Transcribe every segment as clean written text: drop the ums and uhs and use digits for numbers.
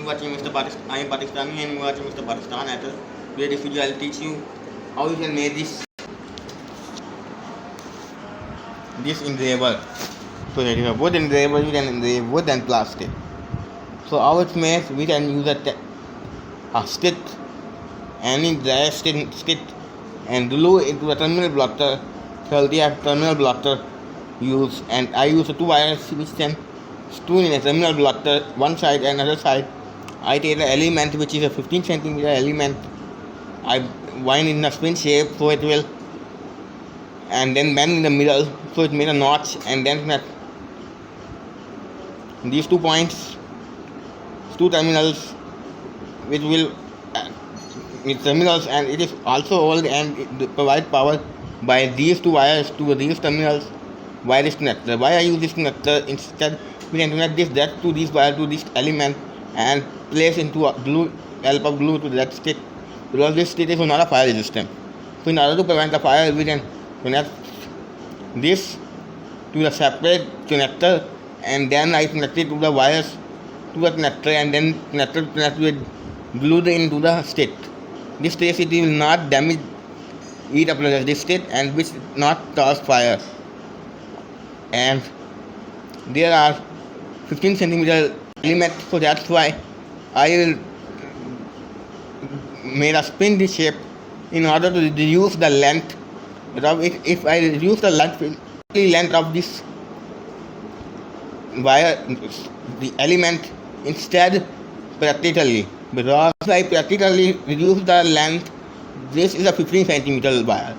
watching Mr. Pakistan. I am Pakistani and you are watching Mr. Pakistan at where this video I'll teach you how you can make this engraver. So that you have wood engraver, you can engrave wood and plastic. So how it's made, we can use a stick, any dry stick, and glue into a terminal blotter. So they have terminal blotter use, and I use 2 wires which can screw in a terminal blotter one side and another side. I take the element which is a 15 centimeter element. I wind in a spin shape so it will, and then bend in the middle so it made a notch, and then these 2 points, 2 terminals, which will with terminals, and it is also old and it provide power by these 2 wires to these terminals by this connector. Why I use this connector? Instead we can connect this that to this wire to this element and place into a glue, help of glue to that stick, because this stick is not a fire resistant. So in order to prevent the fire, we can connect this to the separate connector, and then I connect it to the wires to the connector, and then connector connect with glued into the stick. This stick it will not damage heat up this stick and which not cause fire. And there are 15 centimeter element, so that's why I will made a spin this shape in order to reduce the length. If I reduce the length of this wire, the element, instead practically, because I practically reduce the length, this is a 15 centimeter wire.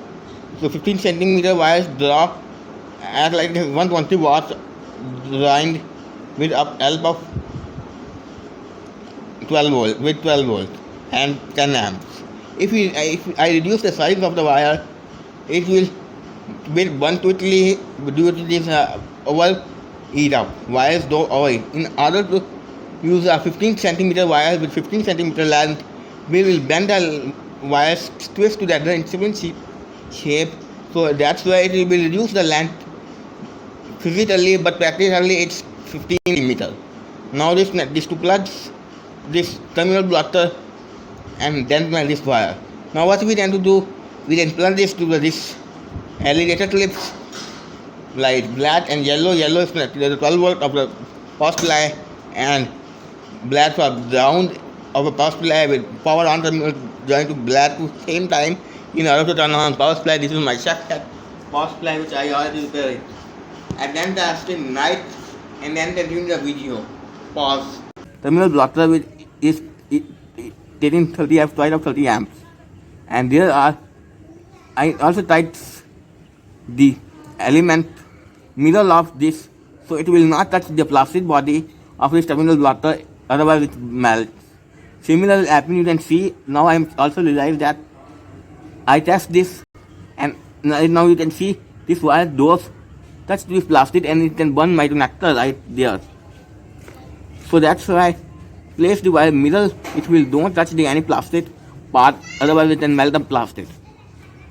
So 15 centimeter wires draw at like 120 watts designed with help of 12 volt and 10 amps. If I reduce the size of the wire, it will burn quickly due to this overheat up. Wires don't overheat. In order to use a 15 centimeter wire with 15 centimeter length, we will bend the wires, twist to the instrument shape. So that's why it will reduce the length physically, but practically it's 15 centimeter. Now these 2 plugs, this terminal blotter, and then this wire. Now what we tend to do, we then plug this to this alligator clips, like black and yellow. Yellow is the 12 volt of the power supply, and black for ground of a power supply with power on terminal joined to black at the same time in order to turn on power supply. This is my second power supply which I already repaired. And then the still night, and then continue the video. Pause. Terminal blotter with is taking 30 amps, twice of 30 amps, and there are, I also tight the element middle of this so it will not touch the plastic body of this terminal blotter, otherwise it melts. Similarly happen, you can see now I am also realized that I test this, and now you can see this wire does touch this plastic and it can burn my connector right there. So that's why place the wire middle, it will don't touch any plastic part, otherwise it can melt the plastic.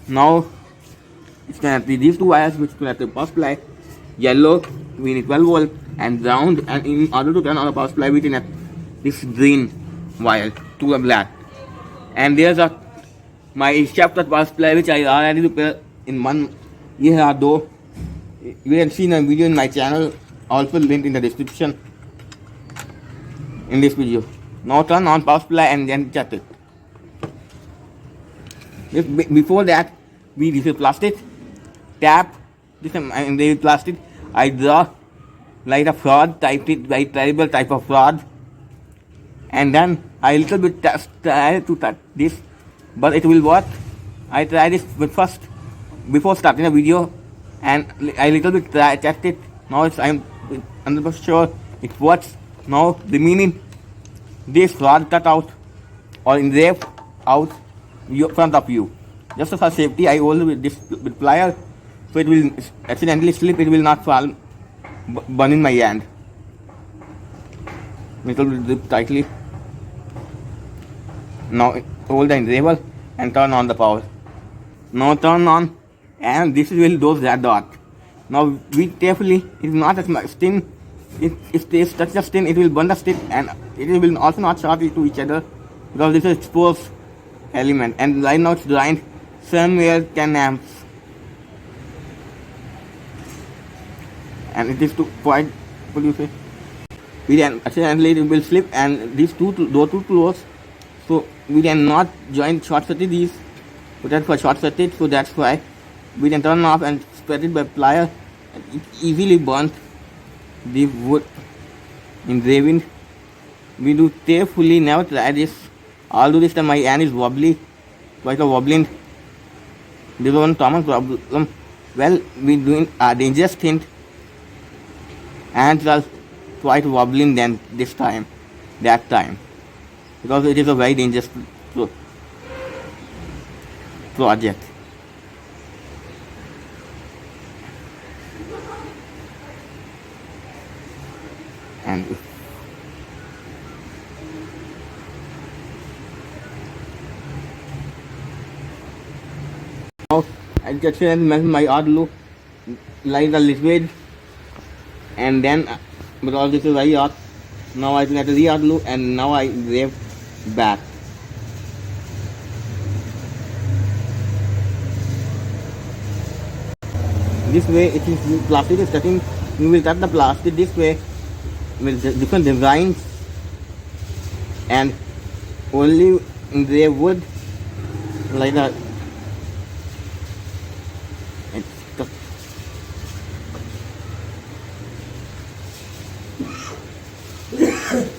Now it's connect these 2 wires which connect the power supply. Yellow we need 12 volt and ground, and in order to turn on the power supply we connect this green wire to the black. And there's my shaft power supply which I already repaired in one year ago. You can see the video in my channel, also linked in the description in this video. Now turn on power supply and then check it. Before that, we use plastic, tap this and the plastic. I draw like a fraud type, like terrible type of fraud, and then I little bit try to touch this, but it will work. I try this first before starting the video, and I little bit test it. Now I'm 100% sure it works. Now the meaning this rod cut out or engrave out front of you. Just for safety, I hold with this with plier, so it will accidentally slip. It will not fall, burn in my hand. Little bit grip tightly. Now hold the engraver and turn on the power. Now turn on, and this will do that dot. Now be carefully. It is not as much thin. It stays touch the skin. It will burn the stick, and it will also not short to each other because this is exposed element, and right now it's designed somewhere 10 amps, and it is to quite, what do you say, we can accidentally it will slip, and these those two close, so we cannot join short circuit these, so that's for short circuit, so that's why we can turn off and spread it by plier, and it easily burns the wood engraving. We do carefully, never try this. Although this time my hand is wobbly, quite a wobbling. This is one common problem. Well, we doing a dangerous thing, hands are quite wobbling than this time, that time, because it is a very dangerous project. And now I just melt my aloo like a liquid, and then because this is very hot, now I let the aloo, and now I wave back. This way, it is plastic is cutting. You will cut the plastic this way with different designs, and only engrave wood like that.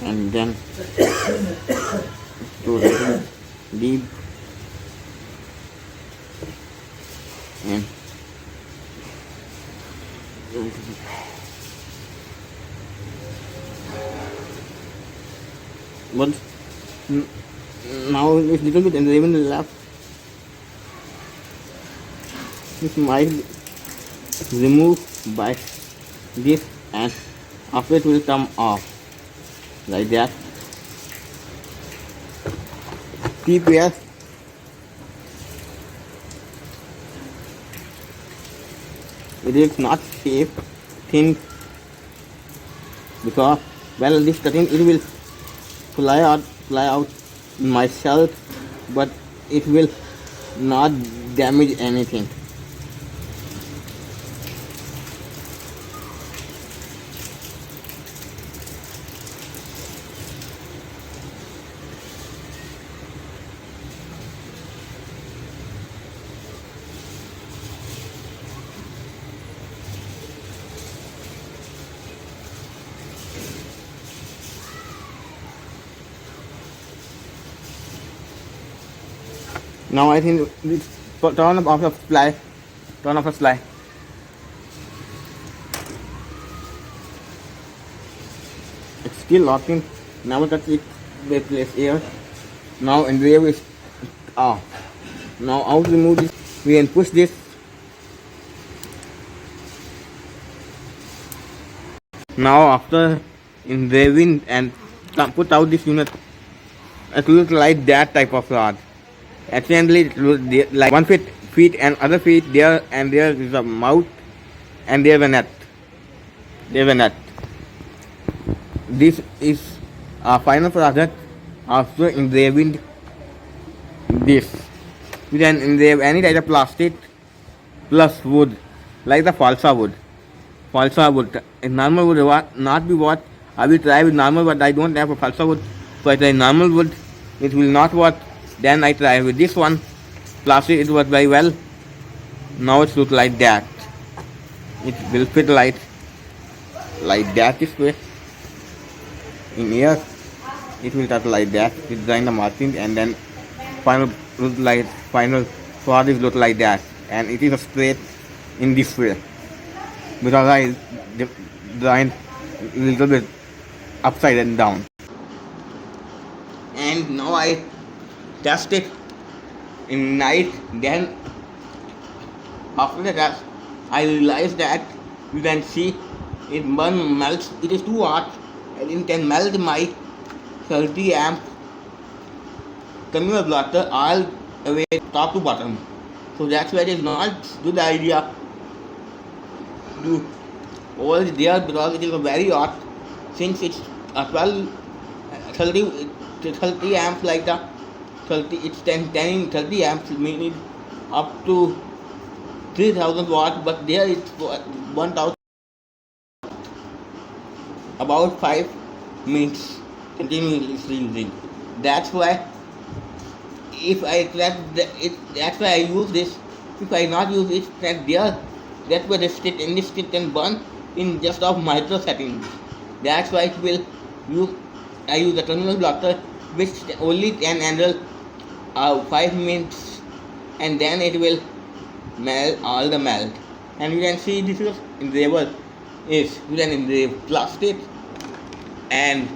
And then to deep and but now it's little bit engraven left. This might remove by this, and after it will come off like that. Keep here. It is not safe thing because, well, this cutting it will fly out myself, but it will not damage anything. Now I think it's turn off the fly. Turn off the fly. It's still locking. Never touch it. They place here. Now engrave is off. Now how to remove this? We can push this. Now after engraving and put out this unit, it looks like that type of rod. Accidentally like one feet and other feet there, and there is a mouth, and there's a net. There's a net. This is our final product after engraving this. We can engrave any type of plastic plus wood, like the falsa wood. Falsa wood. Normal wood will not be what I will try with normal, but I don't have a falsa wood, so I try normal wood. It will not work. Then I try with this one plastic. It worked very well. Now it looks like that. It will fit like that this way. In here, it will touch like that. We design the marking, and then final look like final product look like that, and it is a straight in this way because I designed a little bit upside and down. And now I test it in night. Then after the test, I realized that you can see it melts. It is too hot, and it can melt my 30 amp conveyor blotter all the way top to bottom. So that's why it is not good idea to hold it there because it is very hot. Since it's a 12 30 amps like the 30, it's 30 amps, meaning up to 3000 watts, but there it's 1000, about 5 minutes continuously using. That's why if I track that's why I use this. If I not use it, track there, that's why this stick can burn in just of micro seconds. That's why it will use. I use the terminal blocker, which only can handle 5 minutes, and then it will melt all the melt. And you can see this is engraver is you can engrave plastic and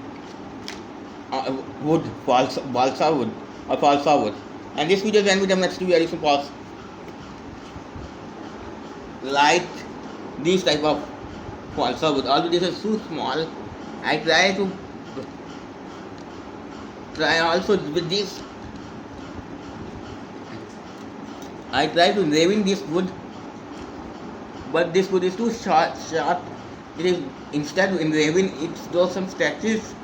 wood, balsa wood or balsa wood. And this video can be done next to very simple. Like these type of balsa wood. Although this is too small, I try also with this. I try to engraving this wood, but this wood is too short. It is instead of engraving, it does some scratches,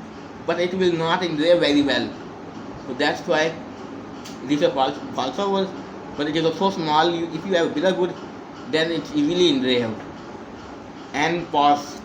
but it will not engrave very well. So that's why this is a balsa wood, but it is so small. If you have bigger wood, then it's easily engraved. And pause.